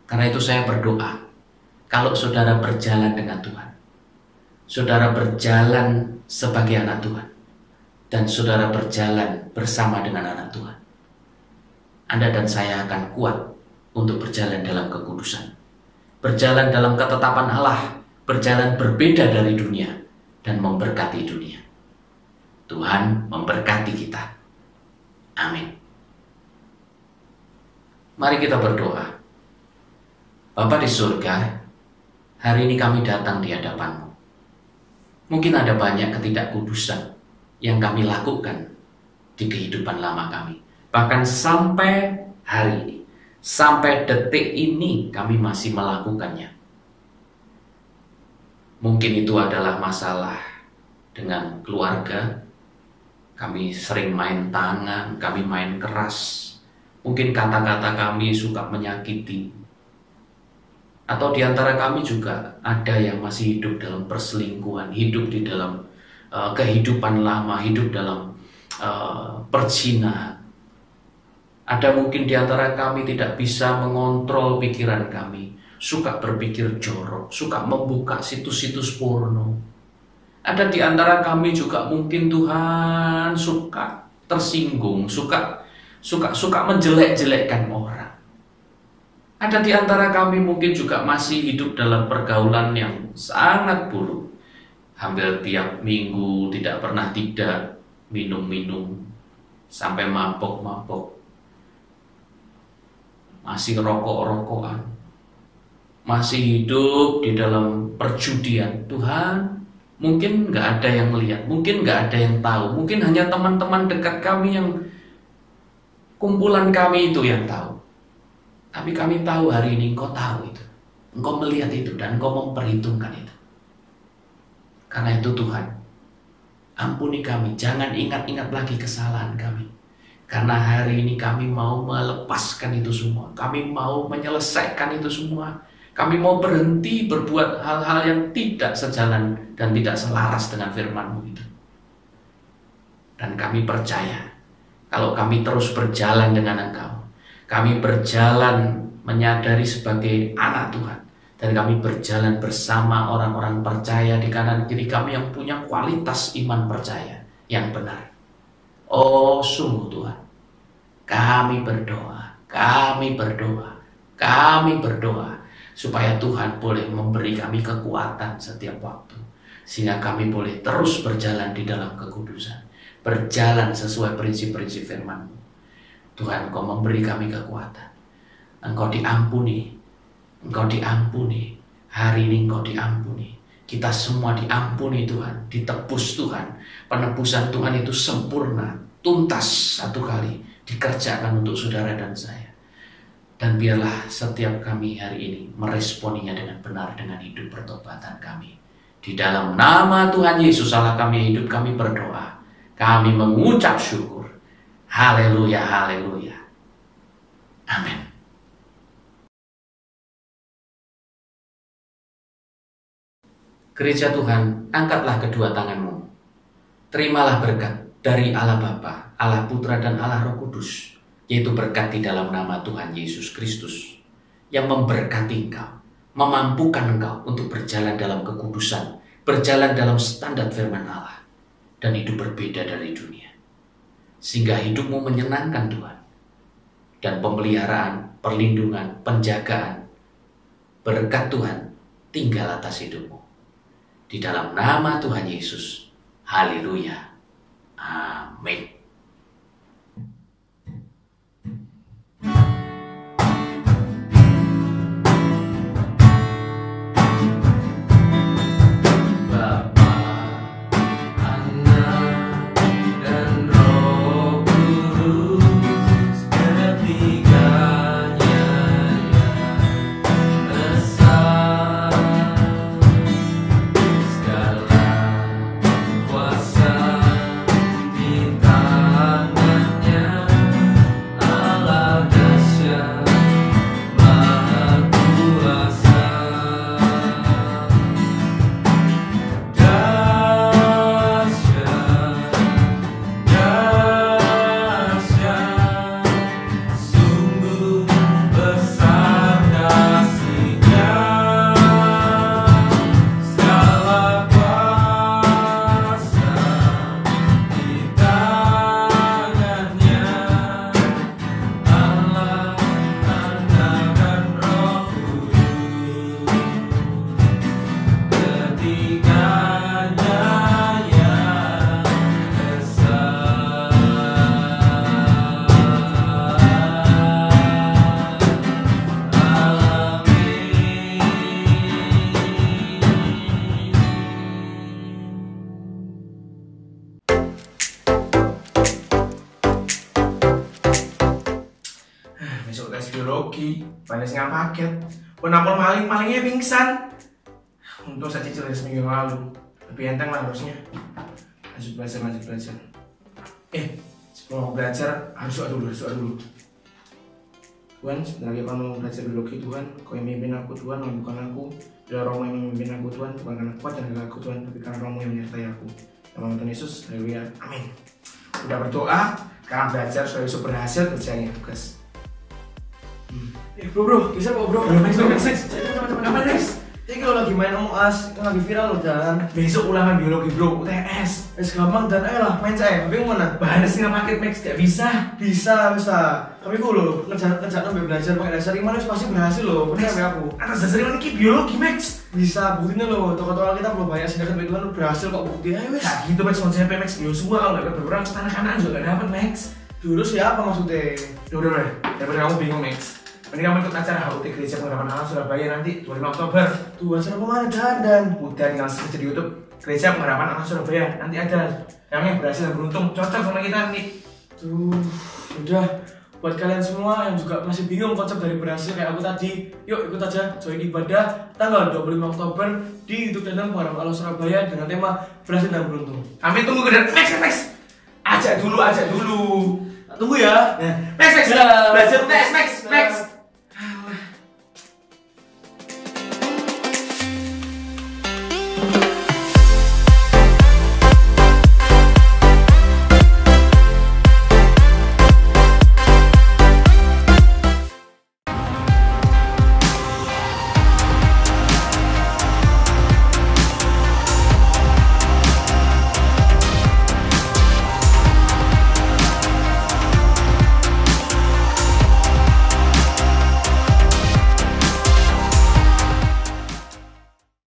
Karena itu saya berdoa, kalau saudara berjalan dengan Tuhan, saudara berjalan sebagai anak Tuhan, dan saudara berjalan bersama dengan anak Tuhan, Anda dan saya akan kuat untuk berjalan dalam kekudusan, berjalan dalam ketetapan Allah, berjalan berbeda dari dunia, dan memberkati dunia. Tuhan memberkati kita. Amin. Mari kita berdoa. Bapa di surga, hari ini kami datang di hadapan-Mu. Mungkin ada banyak ketidakkudusan yang kami lakukan di kehidupan lama kami. Bahkan sampai hari ini, sampai detik ini kami masih melakukannya. Mungkin itu adalah masalah dengan keluarga. Kami sering main tangan, kami main keras. Mungkin kata-kata kami suka menyakiti. Atau di antara kami juga ada yang masih hidup dalam perselingkuhan, hidup di dalam kehidupan lama, hidup dalam perzinahan. Ada mungkin di antara kami tidak bisa mengontrol pikiran kami, suka berpikir jorok, suka membuka situs-situs porno. Ada di antara kami juga mungkin Tuhan suka tersinggung, suka menjelek-jelekkan orang. Ada di antara kami mungkin juga masih hidup dalam pergaulan yang sangat buruk. Hampir tiap minggu tidak pernah tidak, minum-minum sampai mabok-mabok. Masih rokok-rokokan. Masih hidup di dalam perjudian. Tuhan, mungkin nggak ada yang melihat, mungkin nggak ada yang tahu, mungkin hanya teman-teman dekat kami yang kumpulan kami itu yang tahu. Tapi kami tahu hari ini Engkau tahu itu, Engkau melihat itu, dan Engkau memperhitungkan itu. Karena itu Tuhan, ampuni kami, jangan ingat-ingat lagi kesalahan kami. Karena hari ini kami mau melepaskan itu semua, kami mau menyelesaikan itu semua. Kami mau berhenti berbuat hal-hal yang tidak sejalan dan tidak selaras dengan firman-Mu itu. Dan kami percaya, kalau kami terus berjalan dengan Engkau, kami berjalan menyadari sebagai anak Tuhan, dan kami berjalan bersama orang-orang percaya di kanan kiri kami yang punya kualitas iman percaya yang benar. Oh sungguh Tuhan, kami berdoa, supaya Tuhan boleh memberi kami kekuatan setiap waktu, sehingga kami boleh terus berjalan di dalam kekudusan, berjalan sesuai prinsip-prinsip firman-Mu. Tuhan, Engkau memberi kami kekuatan. Engkau diampuni. Hari ini Engkau diampuni. Kita semua diampuni Tuhan, ditebus Tuhan. Penebusan Tuhan itu sempurna, tuntas satu kali dikerjakan untuk saudara dan saya. Dan biarlah setiap kami hari ini meresponinya dengan benar dengan hidup pertobatan kami Di dalam nama Tuhan Yesus Allah kami hidup, kami berdoa. Kami mengucap syukur. Haleluya, haleluya. Amin. Gereja Tuhan, angkatlah kedua tanganmu. Terimalah berkat dari Allah Bapa, Allah Putra, dan Allah Roh Kudus, yaitu berkat di dalam nama Tuhan Yesus Kristus, yang memberkati engkau, memampukan engkau untuk berjalan dalam kekudusan, berjalan dalam standar firman Allah, dan hidup berbeda dari dunia. Sehingga hidupmu menyenangkan Tuhan, dan pemeliharaan, perlindungan, penjagaan, berkat Tuhan tinggal atas hidupmu. Di dalam nama Tuhan Yesus, haleluya, amin. Besok tes biologi, banyak yang paket. Penapor malingnya pingsan. Untung saya cicil dari seminggu yang lalu. Lebih enteng lah harusnya. Lanjut belajar. Sebelum mau belajar harus doa dulu. Tuhan, sebentar lagi aku mau belajar biologi. Tuhan, Kau yang memimpin aku, Tuhan, bukan aku. Bila Romo yang memimpin aku, Tuhan, bukan karena kuat dan karena aku, Tuhan, tapi karena Romo yang menyertai aku. Dalam nama Tuhan Yesus, haleluya, amin. Udah berdoa, sekarang belajar supaya bisa berhasil kerjanya tugas. Bro, bisa kok bro. Next. Ini kalau lagi main Among Us, itu lagi viral loh Dan. Besok ulangan biologi bro, UTS. Gampang Dan, ayolah main saya. Tapi mana? Bahannya setengah paket Max, gak bisa. Bisa. Tapi gue loh, ngejar sampai belajar pakai dasar iman pasti berhasil loh. Percaya sama aku. Atas dasar iman ini biologi Max. Bisa, buktinya loh. Tokoh-tokoh kita belum banyak sehingga sampai Tuhan berhasil kok bukti. Ayo wes. Nah gitu Max, konsepnya Max. Yosua kalau gak berperang setara kanan juga gak dapet Max. Dulu siapa maksudnya? Udah. Daripada kamu bingung Max. Mending kamu ikut acara HUT Gereja Pengharapan Allah Surabaya nanti 25 Oktober. Tuh, acara kemana Dan? Udah tinggal search di YouTube Gereja Pengharapan Allah Surabaya. Nanti ada yang berhasil dan beruntung, cocok sama kita nanti. Tuh, udah. Buat kalian semua yang juga masih bingung konsep dari berhasil kayak aku tadi, yuk ikut aja join ibadah tanggal 25 Oktober di YouTube channel Pengharapan Allah Surabaya dengan tema berhasil dan beruntung. Kami tunggu kedatangan Max. Ajak dulu. Tunggu ya. Max. Belajar UTS Max.